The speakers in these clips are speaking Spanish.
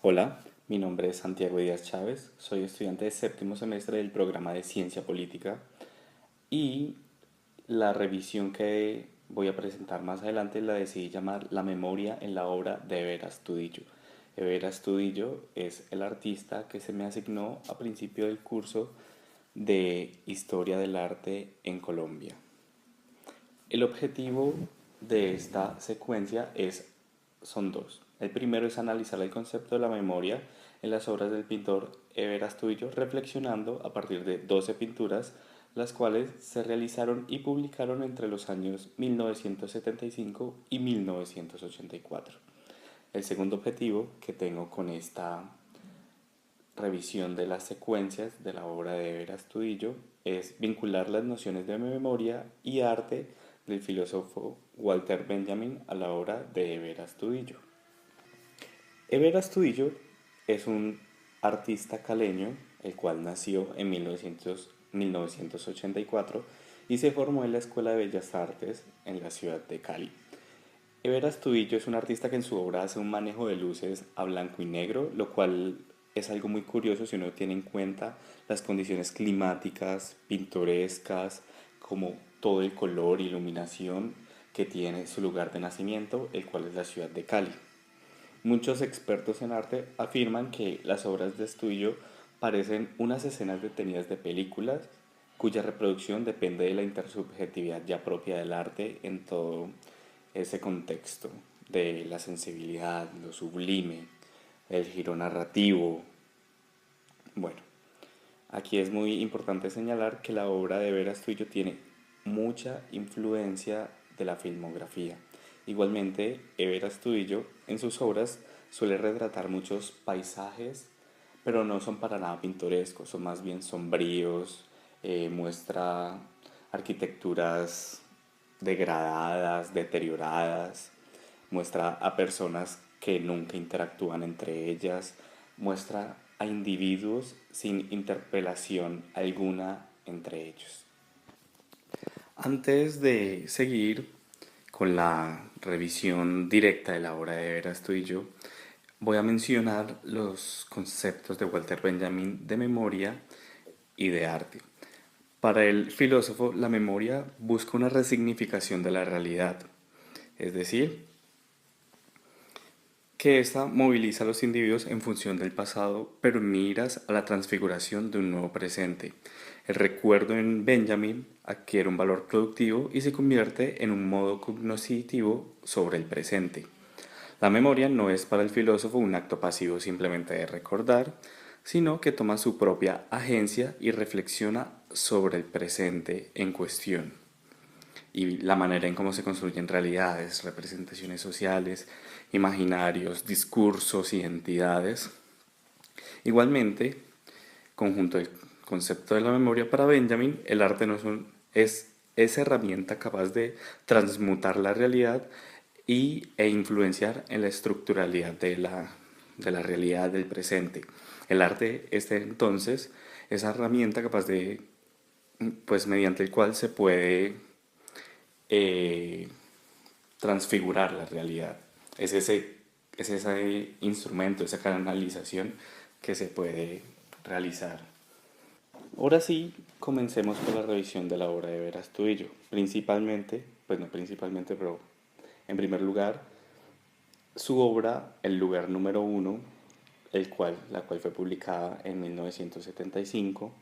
Hola, mi nombre es Santiago Díaz Chávez, soy estudiante de séptimo semestre del programa de Ciencia Política y la revisión que voy a presentar más adelante la decidí llamar La memoria en la obra de Ever Astudillo. Ever Astudillo es el artista que se me asignó a principio del curso de Historia del Arte en Colombia. El objetivo de esta secuencia son dos. El primero es analizar el concepto de la memoria en las obras del pintor Ever Astudillo, reflexionando a partir de 12 pinturas, las cuales se realizaron y publicaron entre los años 1975 y 1984. El segundo objetivo que tengo con esta revisión de las secuencias de la obra de Ever Astudillo es vincular las nociones de memoria y arte del filósofo Walter Benjamin a la obra de Ever Astudillo. Ever Astudillo es un artista caleño, el cual nació en 1984 y se formó en la Escuela de Bellas Artes en la ciudad de Cali. Ever Astudillo es un artista que en su obra hace un manejo de luces a blanco y negro, lo cual es algo muy curioso si uno tiene en cuenta las condiciones climáticas, pintorescas, como todo el color, iluminación que tiene su lugar de nacimiento, el cual es la ciudad de Cali. Muchos expertos en arte afirman que las obras de Astudillo parecen unas escenas detenidas de películas cuya reproducción depende de la intersubjetividad ya propia del arte en todo ese contexto de la sensibilidad, lo sublime, el giro narrativo. Bueno, aquí es muy importante señalar que la obra de Vera Astudillo tiene mucha influencia de la filmografía. Igualmente, Ever Astudillo en sus obras suele retratar muchos paisajes, pero no son para nada pintorescos, son más bien sombríos, muestra arquitecturas degradadas, deterioradas, muestra a personas que nunca interactúan entre ellas, muestra a individuos sin interpelación alguna entre ellos. Antes de seguir con la revisión directa de la obra de Vera Astudillo, voy a mencionar los conceptos de Walter Benjamin de memoria y de arte. Para el filósofo, la memoria busca una resignificación de la realidad, es decir, que ésta moviliza a los individuos en función del pasado, pero en miras a la transfiguración de un nuevo presente. El recuerdo en Benjamin adquiere un valor productivo y se convierte en un modo cognoscitivo sobre el presente. La memoria no es para el filósofo un acto pasivo simplemente de recordar, sino que toma su propia agencia y reflexiona sobre el presente en cuestión y la manera en cómo se construyen realidades, representaciones sociales, imaginarios, discursos, identidades. Igualmente, conjunto del concepto de la memoria para Benjamin, el arte no es esa herramienta capaz de transmutar la realidad e influenciar en la estructuralidad de la realidad del presente. El arte es entonces esa herramienta capaz de, pues mediante el cual se puede eh, transfigurar la realidad. Es ese instrumento, esa canalización que se puede realizar. Ahora sí, comencemos con la revisión de la obra de Vera Astudillo. Principalmente, pues no principalmente, pero en primer lugar, su obra, El lugar número uno, la cual fue publicada en 1975.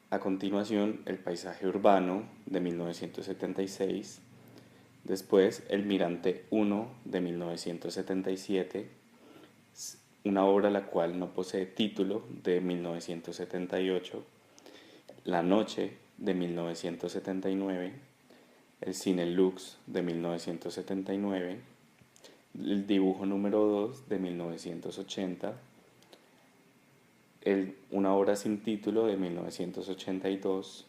A continuación, El paisaje urbano de 1976. Después, El Mirante 1 de 1977, una obra la cual no posee título de 1978, La Noche de 1979, El Cine Lux de 1979, El Dibujo número 2 de 1980, una obra sin título de 1982,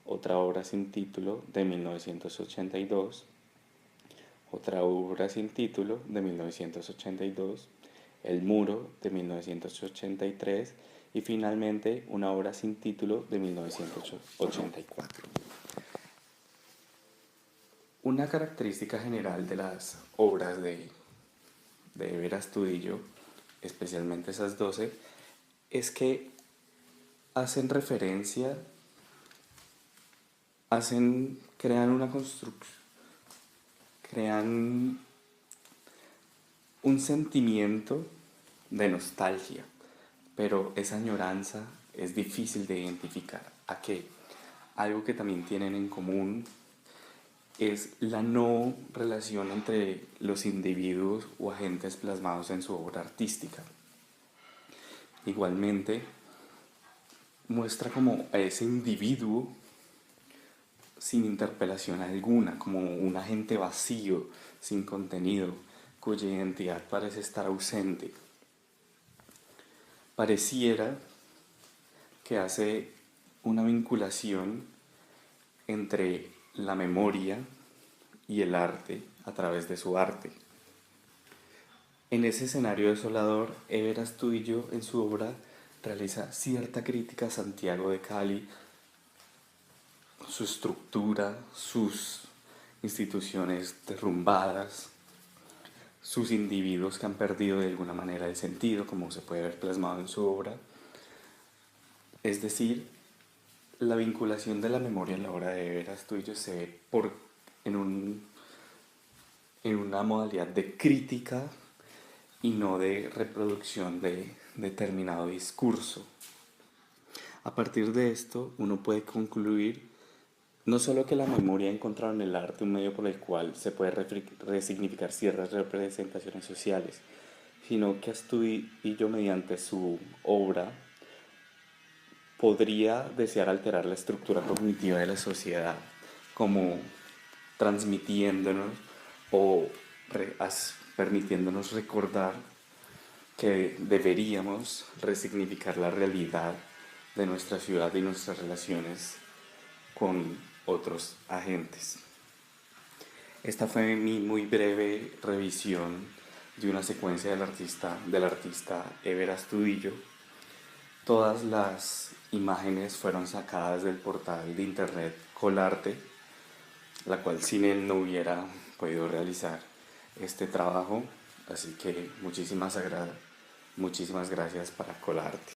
otra obra sin título de 1982, otra obra sin título de 1982, El Muro de 1983 y finalmente una obra sin título de 1984. Una característica general de las obras de Ever Astudillo especialmente esas 12, es que hacen referencia, crean una construcción, crean un sentimiento de nostalgia, pero esa añoranza es difícil de identificar. ¿A qué? Algo que también tienen en común es la no relación entre los individuos o agentes plasmados en su obra artística. Igualmente, muestra como a ese individuo sin interpelación alguna, como un agente vacío, sin contenido, cuya identidad parece estar ausente. Pareciera que hace una vinculación entre la memoria y el arte a través de su arte. En ese escenario desolador, Ever Astudillo en su obra realiza cierta crítica a Santiago de Cali, su estructura, sus instituciones derrumbadas, sus individuos que han perdido de alguna manera el sentido, como se puede ver plasmado en su obra. Es decir, la vinculación de la memoria en la obra de Ever Astudillo se ve en, en una modalidad de crítica y no de reproducción de determinado discurso. A partir de esto, uno puede concluir no solo que la memoria ha encontrado en el arte un medio por el cual se puede resignificar ciertas representaciones sociales, sino que Astudillo mediante su obra podría desear alterar la estructura cognitiva de la sociedad, como transmitiéndonos o permitiéndonos recordar que deberíamos resignificar la realidad de nuestra ciudad y nuestras relaciones con otros agentes. Esta fue mi muy breve revisión de una secuencia del artista Ever Astudillo. Todas las imágenes fueron sacadas del portal de internet Colarte, la cual sin él no hubiera podido realizar este trabajo. Así que muchísimas gracias para Colarte.